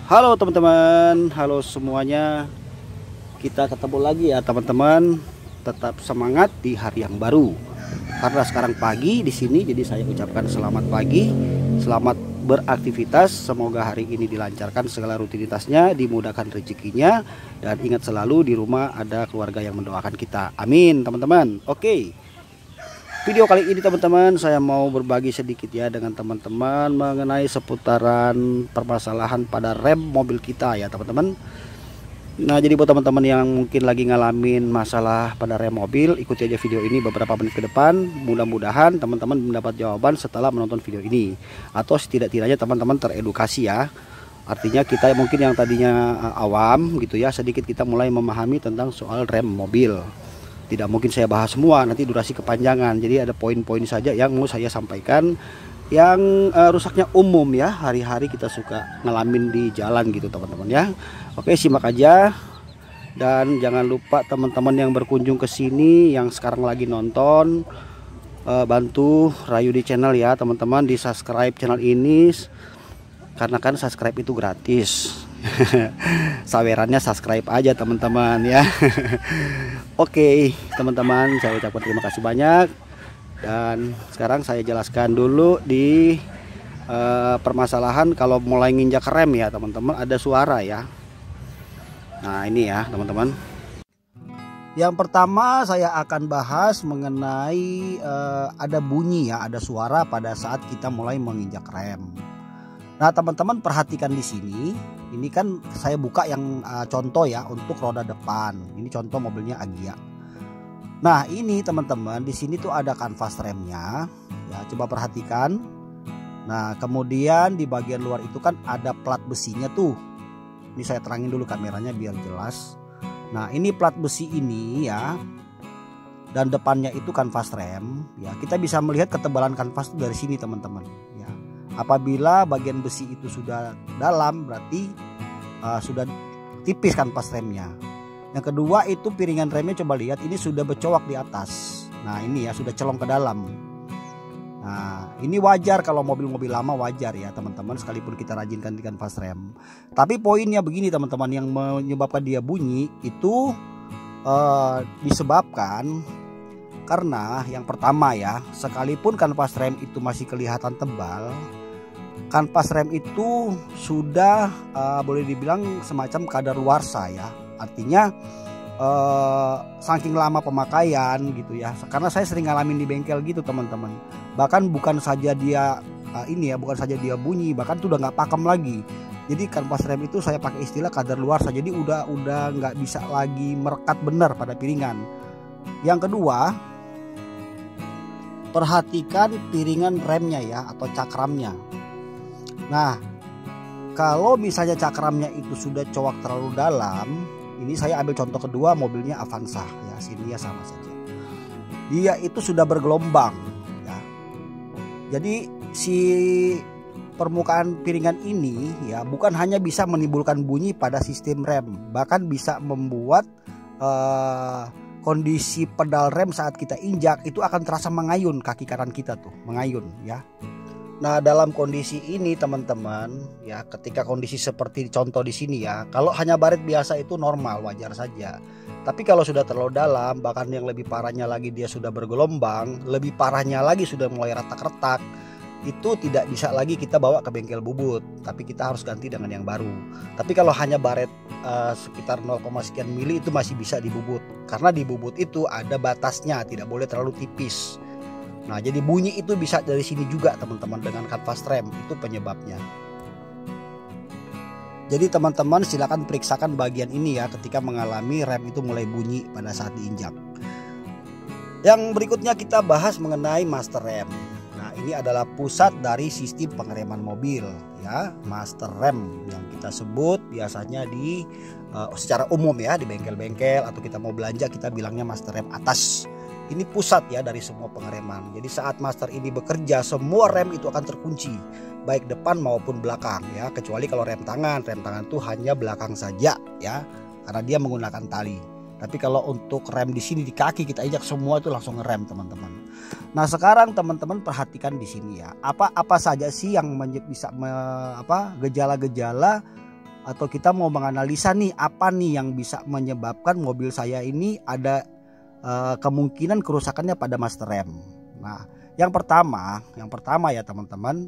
Halo teman-teman, halo semuanya. Kita ketemu lagi ya teman-teman. Tetap semangat di hari yang baru. Karena sekarang pagi di sini, jadi saya ucapkan selamat pagi, selamat beraktivitas. Semoga hari ini dilancarkan segala rutinitasnya, dimudahkan rezekinya, dan ingat selalu di rumah ada keluarga yang mendoakan kita. Amin teman-teman. Oke. Video kali ini teman-teman saya mau berbagi sedikit ya dengan teman-teman mengenai seputaran permasalahan pada rem mobil kita ya teman-teman. Nah jadi buat teman-teman yang mungkin lagi ngalamin masalah pada rem mobil, ikuti aja video ini beberapa menit ke depan. Mudah-mudahan teman-teman mendapat jawaban setelah menonton video ini, atau setidak-tidaknya teman-teman teredukasi ya. Artinya kita mungkin yang tadinya awam gitu ya, sedikit kita mulai memahami tentang soal rem mobil. Tidak mungkin saya bahas semua, nanti durasi kepanjangan. Jadi ada poin-poin saja yang mau saya sampaikan, yang rusaknya umum ya, hari-hari kita suka ngalamin di jalan gitu teman-teman ya. Oke, simak aja. Dan jangan lupa teman-teman yang berkunjung ke sini, yang sekarang lagi nonton, bantu rayu di channel ya teman-teman, di subscribe channel ini, karena kan subscribe itu gratis. Sawerannya subscribe aja teman-teman ya. Oke teman-teman, saya ucapkan terima kasih banyak. Dan sekarang saya jelaskan dulu di permasalahan kalau mulai nginjak rem ya teman-teman, ada suara ya. Nah ini ya teman-teman. Yang pertama saya akan bahas mengenai ada bunyi ya, ada suara pada saat kita mulai menginjak rem. Nah teman-teman perhatikan di sini, ini kan saya buka yang contoh ya untuk roda depan. Ini contoh mobilnya Agya. Nah ini teman-teman, di sini tuh ada kanvas remnya ya, coba perhatikan. Nah kemudian di bagian luar itu kan ada plat besinya tuh. Ini saya terangin dulu kameranya biar jelas. Nah ini plat besi ini ya, dan depannya itu kanvas rem ya. Kita bisa melihat ketebalan kanvas itu dari sini teman-teman ya. Apabila bagian besi itu sudah dalam, berarti sudah tipis kanvas remnya. Yang kedua itu piringan remnya, coba lihat ini sudah bercowak di atas. Nah ini ya sudah celong ke dalam. Nah ini wajar, kalau mobil-mobil lama wajar ya teman-teman, sekalipun kita rajin ganti kanvas rem. Tapi poinnya begini teman-teman, yang menyebabkan dia bunyi itu disebabkan karena yang pertama ya, sekalipun kanvas rem itu masih kelihatan tebal, kanvas rem itu sudah boleh dibilang semacam kadaluarsa ya. Artinya saking lama pemakaian gitu ya. Karena saya sering ngalamin di bengkel gitu teman-teman. Bahkan bukan saja dia bukan saja dia bunyi, bahkan tuh udah nggak pakem lagi. Jadi kanvas rem itu saya pakai istilah kadaluarsa. Jadi udah nggak bisa lagi merekat benar pada piringan. Yang kedua, perhatikan piringan remnya ya, atau cakramnya. Nah kalau misalnya cakramnya itu sudah cowak terlalu dalam, ini saya ambil contoh kedua mobilnya Avanza ya, sini ya sama saja. Dia itu sudah bergelombang ya. Jadi si permukaan piringan ini ya bukan hanya bisa menimbulkan bunyi pada sistem rem, bahkan bisa membuat kondisi pedal rem saat kita injak itu akan terasa mengayun, kaki kanan kita tuh mengayun ya. Nah dalam kondisi ini teman-teman ya, ketika kondisi seperti contoh di sini ya, kalau hanya baret biasa itu normal, wajar saja. Tapi kalau sudah terlalu dalam, bahkan yang lebih parahnya lagi dia sudah bergelombang, lebih parahnya lagi sudah mulai retak-retak, itu tidak bisa lagi kita bawa ke bengkel bubut, tapi kita harus ganti dengan yang baru. Tapi kalau hanya baret sekitar 0, sekian mili itu masih bisa dibubut, karena di bubut itu ada batasnya, tidak boleh terlalu tipis. Nah jadi bunyi itu bisa dari sini juga teman-teman, dengan kanvas rem itu penyebabnya. Jadi teman-teman silakan periksakan bagian ini ya, ketika mengalami rem itu mulai bunyi pada saat diinjak. Yang berikutnya kita bahas mengenai master rem. Nah ini adalah pusat dari sistem pengereman mobil ya, master rem yang kita sebut biasanya di secara umum ya, di bengkel-bengkel atau kita mau belanja kita bilangnya master rem atas. Ini pusat ya dari semua pengereman. Jadi saat master ini bekerja, semua rem itu akan terkunci, baik depan maupun belakang ya, kecuali kalau rem tangan itu hanya belakang saja ya, karena dia menggunakan tali. Tapi kalau untuk rem di sini di kaki kita injak, semua itu langsung ngerem teman-teman. Nah sekarang teman-teman perhatikan di sini ya, apa saja sih yang bisa gejala-gejala atau kita mau menganalisa nih apa nih yang bisa menyebabkan mobil saya ini ada kemungkinan kerusakannya pada master rem. Nah, yang pertama ya teman-teman,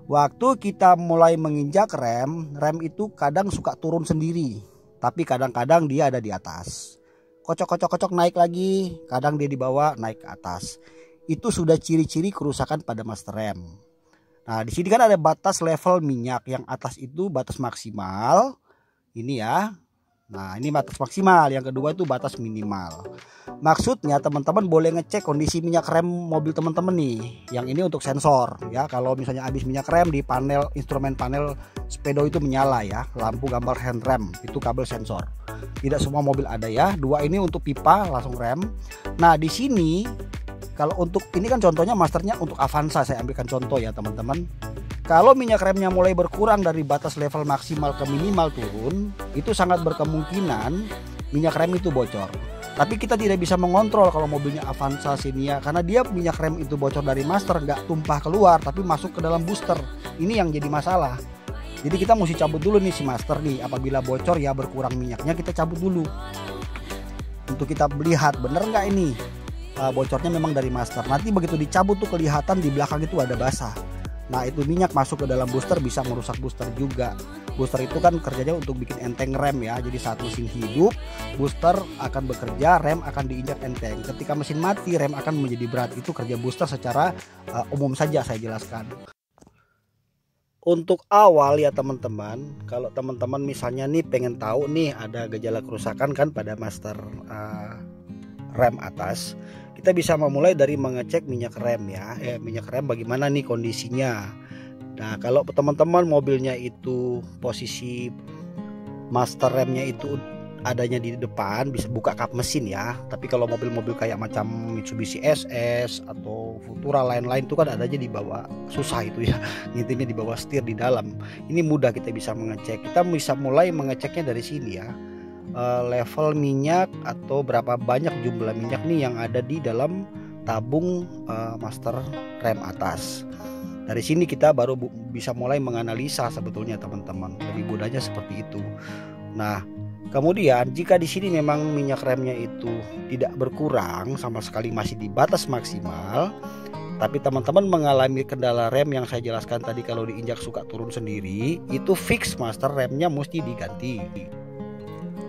waktu kita mulai menginjak rem itu kadang suka turun sendiri, tapi kadang-kadang dia ada di atas. Kocok naik lagi, kadang dia di bawah naik ke atas. Itu sudah ciri-ciri kerusakan pada master rem. Nah, di sini kan ada batas level minyak, yang atas itu batas maksimal. Ini ya. Nah, ini batas maksimal, yang kedua itu batas minimal. Maksudnya teman-teman boleh ngecek kondisi minyak rem mobil teman-teman nih. Yang ini untuk sensor ya. Kalau misalnya habis minyak rem di panel instrumen panel speedo itu menyala ya. Lampu gambar hand rem itu kabel sensor. Tidak semua mobil ada ya. Dua ini untuk pipa langsung rem. Nah, di sini kalau untuk ini kan contohnya masternya untuk Avanza, saya ambilkan contoh ya teman-teman. Kalau minyak remnya mulai berkurang dari batas level maksimal ke minimal turun, itu sangat berkemungkinan minyak rem itu bocor. Tapi kita tidak bisa mengontrol kalau mobilnya Avanza Xenia, karena dia minyak rem itu bocor dari master, nggak tumpah keluar tapi masuk ke dalam booster. Ini yang jadi masalah. Jadi kita mesti cabut dulu nih si master nih. Apabila bocor ya berkurang minyaknya, kita cabut dulu untuk kita lihat bener nggak ini bocornya memang dari master. Nanti begitu dicabut tuh kelihatan di belakang itu ada basah. Nah, itu minyak masuk ke dalam booster bisa merusak booster juga. Booster itu kan kerjanya untuk bikin enteng rem ya. Jadi saat mesin hidup, booster akan bekerja, rem akan diinjak enteng. Ketika mesin mati, rem akan menjadi berat. Itu kerja booster secara umum saja saya jelaskan. Untuk awal ya teman-teman, kalau teman-teman misalnya nih pengen tahu nih ada gejala kerusakan kan pada master rem atas, kita bisa memulai dari mengecek minyak rem ya. Minyak rem bagaimana nih kondisinya. Nah, kalau teman-teman mobilnya itu posisi master remnya itu adanya di depan, bisa buka kap mesin ya. Tapi kalau mobil-mobil kayak macam Mitsubishi SS atau Futura lain-lain itu kan adanya di bawah, susah itu ya. Intinya di bawah setir di dalam. Ini mudah kita bisa mengecek. Kita bisa mulai mengeceknya dari sini ya. Level minyak atau berapa banyak jumlah minyak nih yang ada di dalam tabung master rem atas. Dari sini kita baru bisa mulai menganalisa sebetulnya teman-teman. Lebih mudahnya seperti itu. Nah, kemudian jika di sini memang minyak remnya itu tidak berkurang, sama sekali masih di batas maksimal, tapi teman-teman mengalami kendala rem yang saya jelaskan tadi, kalau diinjak suka turun sendiri, itu fix master remnya mesti diganti.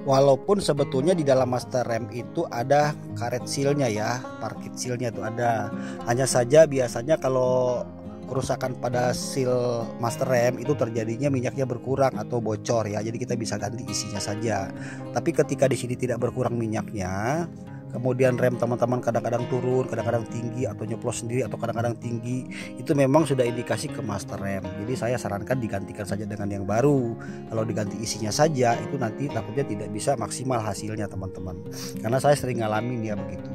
Walaupun sebetulnya di dalam master rem itu ada karet sealnya ya, parkit sealnya itu ada. Hanya saja biasanya kalau kerusakan pada seal master rem itu terjadinya minyaknya berkurang atau bocor ya. Jadi kita bisa ganti isinya saja. Tapi ketika di sini tidak berkurang minyaknya, kemudian rem teman-teman kadang-kadang turun, kadang-kadang tinggi, atau nyeplos sendiri atau kadang-kadang tinggi, itu memang sudah indikasi ke master rem. Jadi saya sarankan digantikan saja dengan yang baru. Kalau diganti isinya saja itu nanti takutnya tidak bisa maksimal hasilnya teman-teman. Karena saya sering ngalamin ya begitu.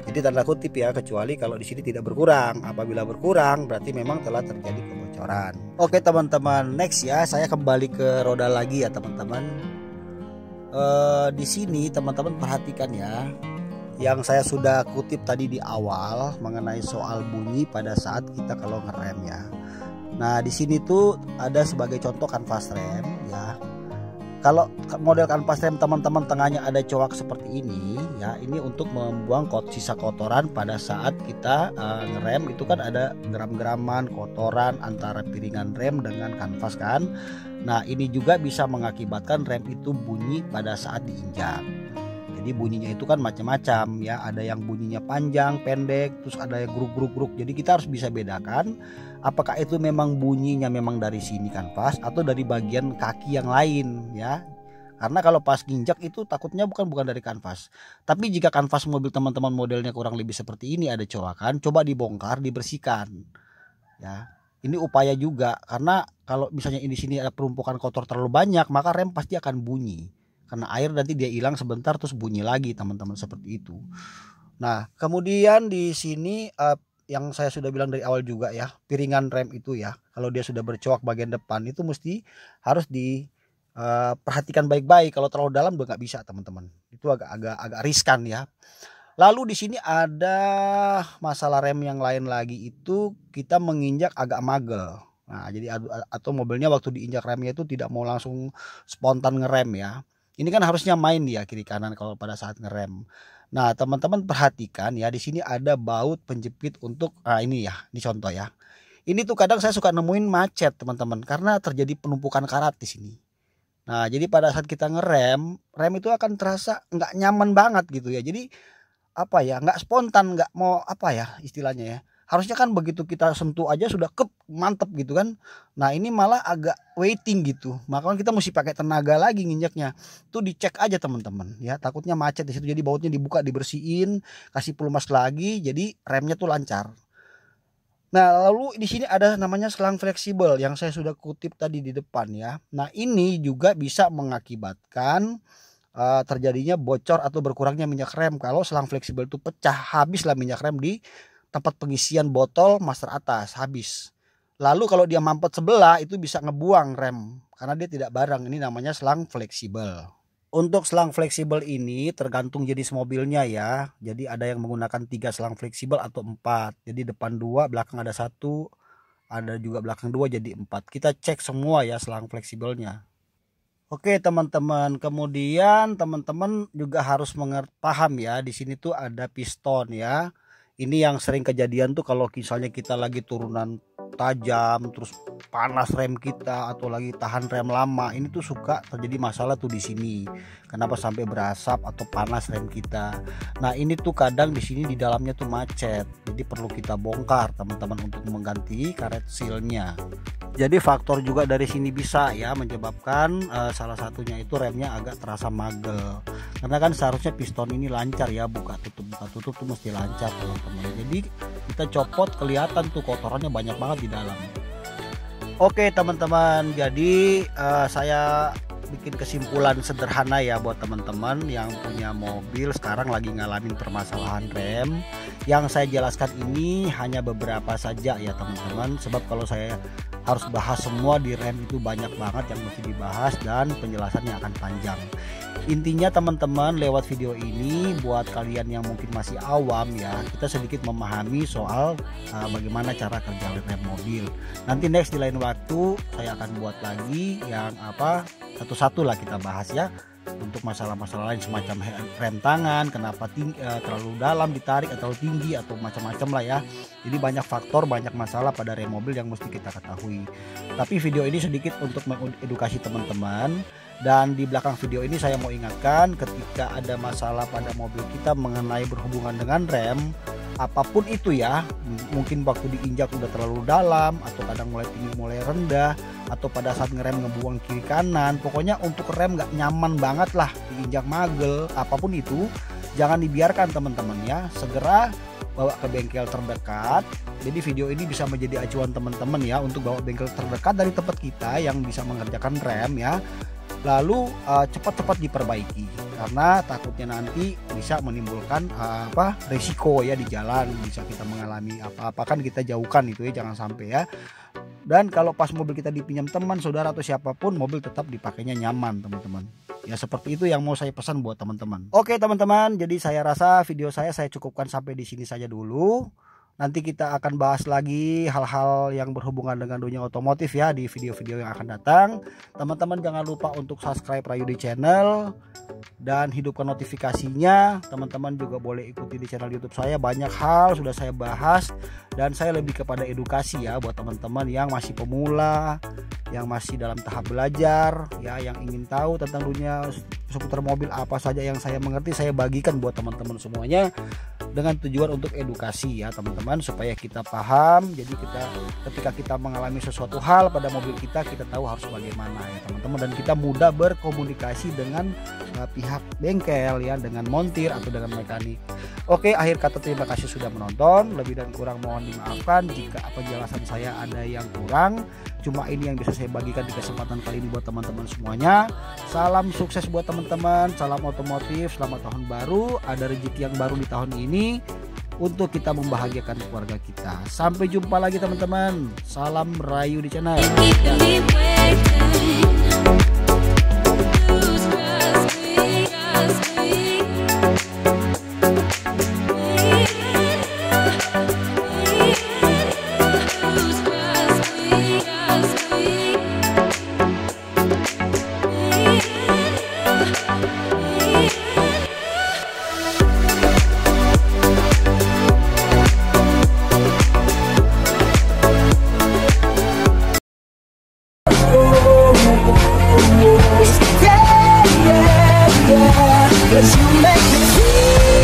Jadi tanda kutip ya, kecuali kalau di sini tidak berkurang. Apabila berkurang berarti memang telah terjadi kebocoran. Oke teman-teman, next ya, saya kembali ke roda lagi ya teman-teman. Di sini teman-teman perhatikan ya, yang saya sudah kutip tadi di awal mengenai soal bunyi pada saat kita kalau ngerem ya. Nah, di sini tuh ada sebagai contoh kanvas rem ya. Kalau model kanvas rem teman-teman tengahnya ada coak seperti ini ya, ini untuk membuang sisa kotoran pada saat kita ngerem. Itu kan ada geram-geraman kotoran antara piringan rem dengan kanvas kan. Nah, ini juga bisa mengakibatkan rem itu bunyi pada saat diinjak. Jadi bunyinya itu kan macam-macam ya, ada yang bunyinya panjang, pendek, terus ada yang gruk-gruk-gruk. Jadi kita harus bisa bedakan apakah itu memang bunyinya memang dari sini kanvas atau dari bagian kaki yang lain ya. Karena kalau pas nginjak itu takutnya bukan dari kanvas. Tapi jika kanvas mobil teman-teman modelnya kurang lebih seperti ini, ada coakan, coba dibongkar, dibersihkan. Ya. Ini upaya juga, karena kalau misalnya di sini ada perumpukan kotor terlalu banyak, maka rem pasti akan bunyi. Karena air nanti dia hilang sebentar terus bunyi lagi teman-teman, seperti itu. Nah, kemudian di sini yang saya sudah bilang dari awal juga ya, piringan rem itu ya, kalau dia sudah bercoak bagian depan itu mesti harus diperhatikan baik-baik. Kalau terlalu dalam udah nggak bisa teman-teman. Itu agak riskan ya. Lalu di sini ada masalah rem yang lain lagi, itu kita menginjak agak magel. Nah, jadi atau mobilnya waktu diinjak remnya itu tidak mau langsung spontan ngerem ya. Ini kan harusnya main dia kiri kanan kalau pada saat ngerem. Nah, teman-teman perhatikan ya, di sini ada baut penjepit untuk ini ya, ini contoh ya. Ini tuh kadang saya suka nemuin macet teman-teman karena terjadi penumpukan karat di sini. Nah, jadi pada saat kita ngerem, rem itu akan terasa nggak nyaman banget gitu ya. Jadi apa ya, nggak spontan, nggak mau apa ya istilahnya ya. Harusnya kan begitu kita sentuh aja sudah mantep gitu kan. Nah, ini malah agak waiting gitu. Makanya kita mesti pakai tenaga lagi nginjeknya. Tuh dicek aja teman-teman ya. Takutnya macet di situ. Jadi bautnya dibuka, dibersihin, kasih pelumas lagi. Jadi remnya tuh lancar. Nah, lalu di sini ada namanya selang fleksibel yang saya sudah kutip tadi di depan ya. Nah, ini juga bisa mengakibatkan terjadinya bocor atau berkurangnya minyak rem kalau selang fleksibel itu pecah. Habislah minyak rem di tempat pengisian botol master atas, habis. Lalu kalau dia mampet sebelah itu bisa ngebuang rem karena dia tidak bareng. Ini namanya selang fleksibel. Untuk selang fleksibel ini tergantung jenis mobilnya ya. Jadi ada yang menggunakan 3 selang fleksibel atau 4. Jadi depan 2, belakang ada 1, ada juga belakang 2 jadi 4. Kita cek semua ya selang fleksibelnya. Oke teman-teman, kemudian teman-teman juga harus paham ya, di sini tuh ada piston ya. Ini yang sering kejadian tuh kalau misalnya kita lagi turunan tajam terus panas rem kita atau lagi tahan rem lama, ini tuh suka terjadi masalah tuh di sini. Kenapa sampai berasap atau panas rem kita? Nah, ini tuh kadang di sini di dalamnya tuh macet. Jadi perlu kita bongkar teman-teman untuk mengganti karet sealnya. Jadi faktor juga dari sini bisa ya menyebabkan salah satunya itu remnya agak terasa magel. Karena kan seharusnya piston ini lancar ya, buka tutup tuh mesti lancar teman-teman. Jadi kita copot kelihatan tuh kotorannya banyak banget di dalam. Oke teman-teman, jadi saya bikin kesimpulan sederhana ya buat teman-teman yang punya mobil sekarang lagi ngalamin permasalahan rem. Yang saya jelaskan ini hanya beberapa saja ya teman-teman, sebab kalau saya harus bahas semua di rem itu banyak banget yang mesti dibahas dan penjelasannya akan panjang. Intinya teman-teman, lewat video ini buat kalian yang mungkin masih awam ya, kita sedikit memahami soal bagaimana cara kerja rem mobil. Nanti next di lain waktu saya akan buat lagi yang satu-satu lah kita bahas ya, untuk masalah-masalah lain semacam rem tangan, kenapa terlalu dalam ditarik atau tinggi atau macam-macam lah ya. Jadi banyak faktor, banyak masalah pada rem mobil yang mesti kita ketahui. Tapi video ini sedikit untuk mengedukasi teman-teman. Dan di belakang video ini saya mau ingatkan, ketika ada masalah pada mobil kita mengenai berhubungan dengan rem, apapun itu ya, mungkin waktu diinjak udah terlalu dalam, atau kadang mulai tinggi mulai rendah, atau pada saat ngerem ngebuang kiri kanan, pokoknya untuk rem nggak nyaman banget lah, diinjak magel, apapun itu jangan dibiarkan teman-teman ya, segera bawa ke bengkel terdekat. Jadi video ini bisa menjadi acuan teman-teman ya untuk bawa bengkel terdekat dari tempat kita yang bisa mengerjakan rem ya. Lalu cepat-cepat diperbaiki karena takutnya nanti bisa menimbulkan risiko ya di jalan, bisa kita mengalami apa-apa, kan kita jauhkan itu ya, jangan sampai ya. Dan kalau pas mobil kita dipinjam teman, saudara atau siapapun, mobil tetap dipakainya nyaman teman-teman. Ya seperti itu yang mau saya pesan buat teman-teman. Oke teman-teman, jadi saya rasa video saya cukupkan sampai di sini saja dulu. Nanti kita akan bahas lagi hal-hal yang berhubungan dengan dunia otomotif ya di video-video yang akan datang. Teman-teman jangan lupa untuk subscribe Rayudi Channel dan hidupkan notifikasinya. Teman-teman juga boleh ikuti di channel YouTube saya, banyak hal sudah saya bahas dan saya lebih kepada edukasi ya buat teman-teman yang masih pemula, yang masih dalam tahap belajar ya, yang ingin tahu tentang dunia seputar mobil apa saja yang saya mengerti, saya bagikan buat teman-teman semuanya dengan tujuan untuk edukasi ya teman-teman, supaya kita paham. Jadi ketika kita mengalami sesuatu hal pada mobil kita tahu harus bagaimana ya teman-teman, dan kita mudah berkomunikasi dengan pihak bengkel ya, dengan montir atau dengan mekanik. Oke, akhir kata terima kasih sudah menonton, lebih dan kurang mohon dimaafkan jika penjelasan saya ada yang kurang. Cuma ini yang bisa saya bagikan di kesempatan kali ini buat teman-teman semuanya. Salam sukses buat teman-teman, salam otomotif, selamat tahun baru, ada rezeki yang baru di tahun ini untuk kita membahagiakan keluarga kita. Sampai jumpa lagi teman-teman. Salam Rayudi Channel. Yeah. 'cause you make me feel